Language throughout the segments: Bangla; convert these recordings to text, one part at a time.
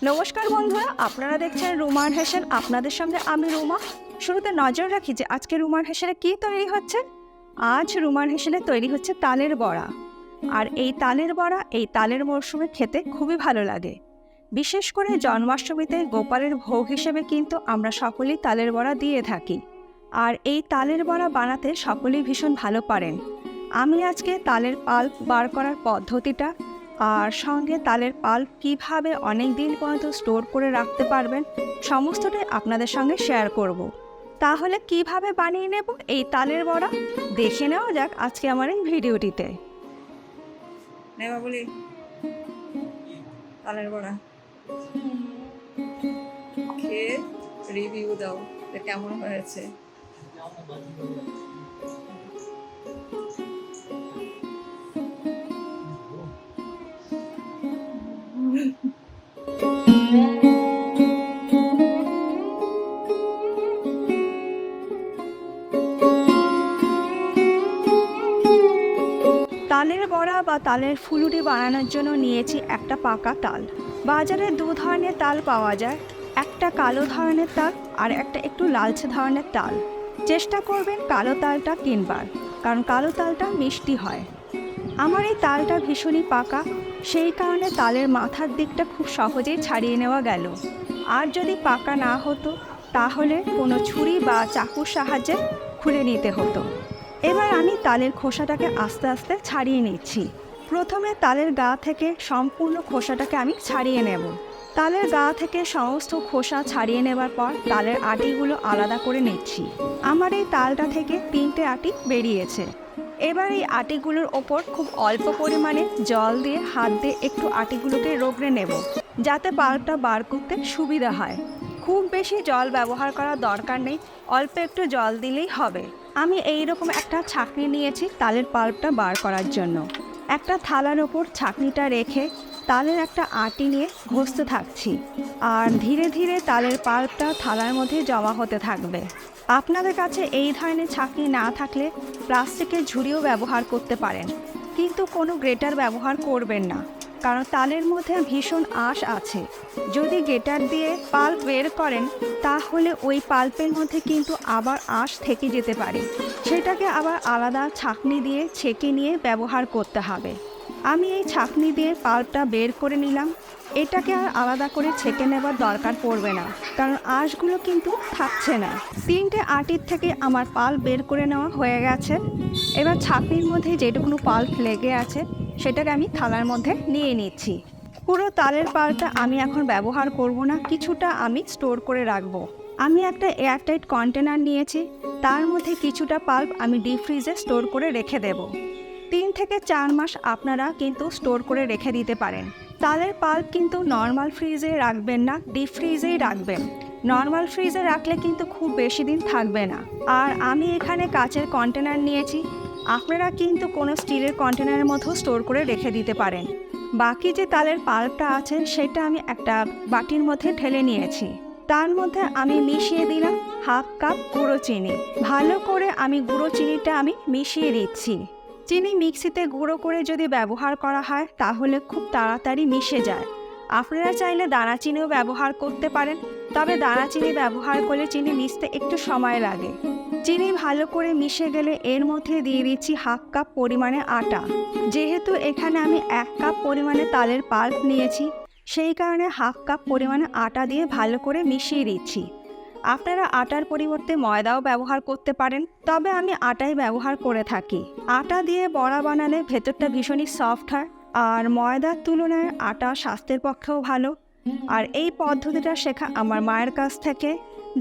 নমস্কার বন্ধুরা, আপনারা দেখছেন রুমার হেসেল। আপনাদের সঙ্গে আমি রুমা। শুরুতে নজর রাখি যে আজকে রুমার হেসেলে কি তৈরি হচ্ছে। আজ রুমার হেসেলে তৈরি হচ্ছে তালের বড়া। আর এই তালের বড়া এই তালের মরশুমে খেতে খুবই ভালো লাগে। বিশেষ করে জন্মাষ্টমীতে গোপালের ভোগ হিসেবে কিন্তু আমরা সকলেই তালের বড়া দিয়ে থাকি। আর এই তালের বড়া বানাতে সকলেই ভীষণ ভালো পারেন। আমি আজকে তালের পাল্প বার করার পদ্ধতিটা আর সঙ্গে তালের পাল্প কীভাবে অনেক দিন পর্যন্ত স্টোর করে রাখতে পারবেন সমস্তটাই আপনাদের সঙ্গে শেয়ার করব। তাহলে কিভাবে বানিয়ে নেব এই তালের বড়া দেখে নেওয়া যাক আজকে আমার এই ভিডিওটিতে। নেবা বলি তালের বড়া খেয়ে রিভিউ দাও যে কেমন হয়েছে। তালের বড়া বা তালের ফুলুরি বানানোর জন্য নিয়েছি একটা পাকা তাল। বাজারে দু ধরনের তাল পাওয়া যায়, একটা কালো ধরনের তাল আর একটা একটু লালচে ধরনের তাল। চেষ্টা করবেন কালো তালটা কিনবার, কারণ কালো তালটা মিষ্টি হয়। আমার এই তালটা ভীষণই পাকা, সেই কারণে তালের মাথার দিকটা খুব সহজেই ছাড়িয়ে নেওয়া গেল। আর যদি পাকা না হতো তাহলে কোনো ছুরি বা চাকুর সাহায্যে খুলে নিতে হতো। এবার আমি তালের খোসাটাকে আস্তে আস্তে ছাড়িয়ে নিচ্ছি। প্রথমে তালের গা থেকে সম্পূর্ণ খোসাটাকে আমি ছাড়িয়ে নেব। তালের গা থেকে সমস্ত খোসা ছাড়িয়ে নেবার পর তালের আটিগুলো আলাদা করে নিচ্ছি। আমার এই তালটা থেকে 3টে আটি বেরিয়েছে। এবার এই আটিগুলোর ওপর খুব অল্প পরিমাণে জল দিয়ে হাত দিয়ে একটু আটিগুলোকে রগড়ে নেব, যাতে পাল্পটা বার করতে সুবিধা হয়। খুব বেশি জল ব্যবহার করার দরকার নেই, অল্প একটু জল দিলেই হবে। আমি এই রকম একটা ছাঁকনি নিয়েছি তালের পাল্পটা বার করার জন্য। একটা থালার ওপর ছাঁকনিটা রেখে তালের একটা আটি নিয়ে ঘষতে থাকছি, আর ধীরে ধীরে তালের পাল্পটা থালার মধ্যে জমা হতে থাকবে। আপনাদের কাছে এই ধরনের ছাঁকনি না থাকলে প্লাস্টিকের ঝুড়িও ব্যবহার করতে পারেন, কিন্তু কোনো গ্রেটার ব্যবহার করবেন না, কারণ তালের মধ্যে ভীষণ আঁশ আছে। যদি গ্রেটার দিয়ে পাল্প বের করেন তাহলে ওই পাল্পের মধ্যে কিন্তু আবার আঁশ থেকে যেতে পারে, সেটাকে আবার আলাদা ছাঁকনি দিয়ে ছেঁকে নিয়ে ব্যবহার করতে হবে। আমি এই ছাঁকনি দিয়ে পাল্পটা বের করে নিলাম। এটাকে আর আলাদা করে ছেঁকে নেবার দরকার পড়বে না, কারণ আঁশগুলো কিন্তু থাকছে না। 3টে আটির থেকে আমার পাল্প বের করে নেওয়া হয়ে গেছে। এবার ছাঁকনির মধ্যে যেটুকুনো পাল্প লেগে আছে সেটাকে আমি থালার মধ্যে নিয়ে নিচ্ছি। পুরো তালের পাল্পটা আমি এখন ব্যবহার করব না, কিছুটা আমি স্টোর করে রাখবো। আমি একটা এয়ারটাইট কন্টেনার নিয়েছি, তার মধ্যে কিছুটা পাল্প আমি ডিপ ফ্রিজে স্টোর করে রেখে দেব। 3 থেকে 4 মাস আপনারা কিন্তু স্টোর করে রেখে দিতে পারেন। তালের পাল্প কিন্তু নর্মাল ফ্রিজে রাখবেন না, ডিপ ফ্রিজেই রাখবেন। নর্মাল ফ্রিজে রাখলে কিন্তু খুব বেশি দিন থাকবে না। আর আমি এখানে কাচের কন্টেনার নিয়েছি, আপনারা কিন্তু কোনো স্টিলের কন্টেনারের মধ্যেও স্টোর করে রেখে দিতে পারেন। বাকি যে তালের পাল্পটা আছে সেটা আমি একটা বাটির মধ্যে ঢেলে নিয়েছি। তার মধ্যে আমি মিশিয়ে দিলাম হাফ কাপ গুঁড়ো চিনি। ভালো করে আমি গুঁড়ো চিনিটা আমি মিশিয়ে দিচ্ছি। চিনি মিক্সিতে গুঁড়ো করে যদি ব্যবহার করা হয় তাহলে খুব তাড়াতাড়ি মিশে যায়। আপনারা চাইলে দানাচিনিও ব্যবহার করতে পারেন, তবে দানাচিনি ব্যবহার করলে চিনি মিশতে একটু সময় লাগে। চিনি ভালো করে মিশে গেলে এর মধ্যে দিয়ে দিচ্ছি হাফ কাপ পরিমাণে আটা। যেহেতু এখানে আমি 1 কাপ পরিমাণে তালের পাল্প নিয়েছি, সেই কারণে হাফ কাপ পরিমাণে আটা দিয়ে ভালো করে মিশিয়ে দিচ্ছি। আপনারা আটার পরিবর্তে ময়দাও ব্যবহার করতে পারেন, তবে আমি আটাই ব্যবহার করে থাকি। আটা দিয়ে বড়া বানালে ভেতরটা ভীষণই সফট হয়, আর ময়দার তুলনায় আটা স্বাস্থ্যের পক্ষেও ভালো। আর এই পদ্ধতিটা শেখা আমার মায়ের কাছ থেকে।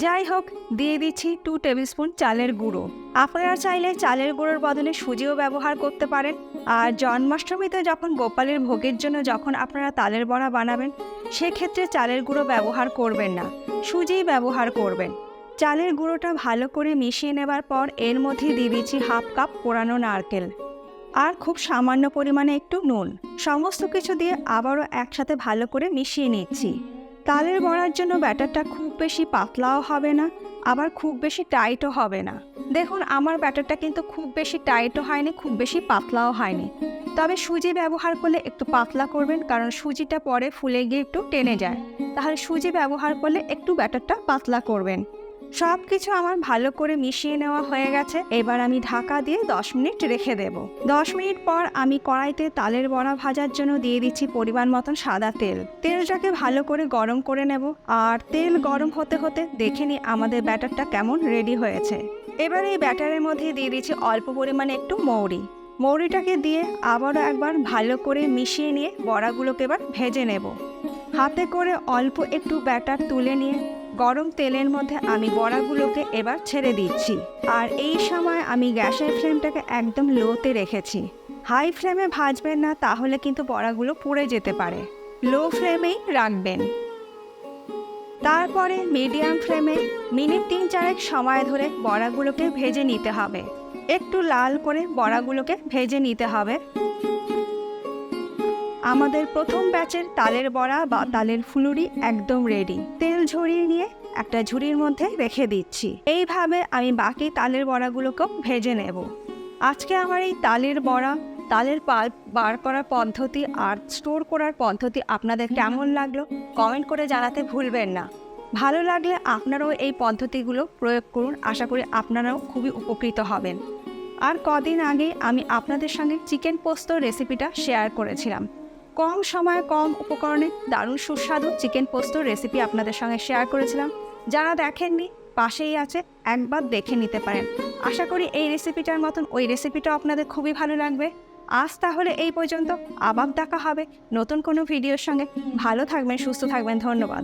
যাই হোক, দিয়ে দিচ্ছি 2 টেবিল স্পুন চালের গুঁড়ো। আপনারা চাইলে চালের গুঁড়োর বদলে সুজিও ব্যবহার করতে পারেন। আর জন্মাষ্টমীতে যখন গোপালের ভোগের জন্য যখন আপনারা তালের বড়া বানাবেন সেক্ষেত্রে চালের গুঁড়ো ব্যবহার করবেন না, সুজিই ব্যবহার করবেন। চালের গুঁড়োটা ভালো করে মিশিয়ে নেবার পর এর মধ্যে দিয়ে দিচ্ছি হাফ কাপ কোরানো নারকেল আর খুব সামান্য পরিমাণে একটু নুন। সমস্ত কিছু দিয়ে আবারও একসাথে ভালো করে মিশিয়ে নিচ্ছি। তালের বড়ার জন্য ব্যাটারটা খুব বেশি পাতলাও হবে না, আবার খুব বেশি টাইটও হবে না। দেখুন আমার ব্যাটারটা কিন্তু খুব বেশি টাইটও হয়নি, খুব বেশি পাতলাও হয়নি। তবে সুজি ব্যবহার করলে একটু পাতলা করবেন, কারণ সুজিটা পরে ফুলে গিয়ে একটু টেনে যায়। তাহলে সুজি ব্যবহার করলে একটু ব্যাটারটা পাতলা করবেন। সব কিছু আমার ভালো করে মিশিয়ে নেওয়া হয়ে গেছে। এবার আমি ঢাকা দিয়ে 10 মিনিট রেখে দেব। 10 মিনিট পর আমি কড়াইতে তালের বড়া ভাজার জন্য দিয়ে দিচ্ছি পরিমাণ মতন সাদা তেল। তেলটাকে ভালো করে গরম করে নেব। আর তেল গরম হতে হতে দেখে নিই আমাদের ব্যাটারটা কেমন রেডি হয়েছে। এবার এই ব্যাটারের মধ্যে দিয়ে দিচ্ছি অল্প পরিমাণে একটু মৌরি। মৌরিটাকে দিয়ে আবারও একবার ভালো করে মিশিয়ে নিয়ে বড়াগুলোকে এবার ভেজে নেব। হাতে করে অল্প একটু ব্যাটার তুলে নিয়ে গরম তেলের মধ্যে আমি বড়াগুলোকে এবার ছেড়ে দিচ্ছি। আর এই সময় আমি গ্যাসের ফ্লেমটাকে একদম লোতে রেখেছি। হাই ফ্লেমে ভাজবেন না, তাহলে কিন্তু বড়াগুলো পুড়ে যেতে পারে। লো ফ্লেমেই রাখবেন। তারপরে মিডিয়াম ফ্লেমে মিনিট 3-4 সময় ধরে বড়াগুলোকে ভেজে নিতে হবে। একটু লাল করে বড়াগুলোকে ভেজে নিতে হবে। আমাদের প্রথম ব্যাচের তালের বড়া বা তালের ফুলুরি একদম রেডি। তেল ঝরিয়ে নিয়ে একটা ঝুড়ির মধ্যে রেখে দিচ্ছি। এইভাবে আমি বাকি তালের বড়াগুলোকেও ভেজে নেব। আজকে আমার এই তালের বড়া, তালের পাল্প বার করার পদ্ধতি আর স্টোর করার পদ্ধতি আপনাদের কেমন লাগলো কমেন্ট করে জানাতে ভুলবেন না। ভালো লাগলে আপনারাও এই পদ্ধতিগুলো প্রয়োগ করুন। আশা করি আপনারাও খুবই উপকৃত হবেন। আর কদিন আগেই আমি আপনাদের সঙ্গে চিকেন পোস্ত রেসিপিটা শেয়ার করেছিলাম। কম সময়ে কম উপকরণে দারুণ সুস্বাদু চিকেন পোস্ত রেসিপি আপনাদের সঙ্গে শেয়ার করেছিলাম। যারা দেখেননি পাশেই আছে, একবার দেখে নিতে পারেন। আশা করি এই রেসিপিটার মতন ওই রেসিপিটাও আপনাদের খুবই ভালো লাগবে। আজ তাহলে এই পর্যন্ত, আবার দেখা হবে নতুন কোনো ভিডিওর সঙ্গে। ভালো থাকবেন, সুস্থ থাকবেন। ধন্যবাদ।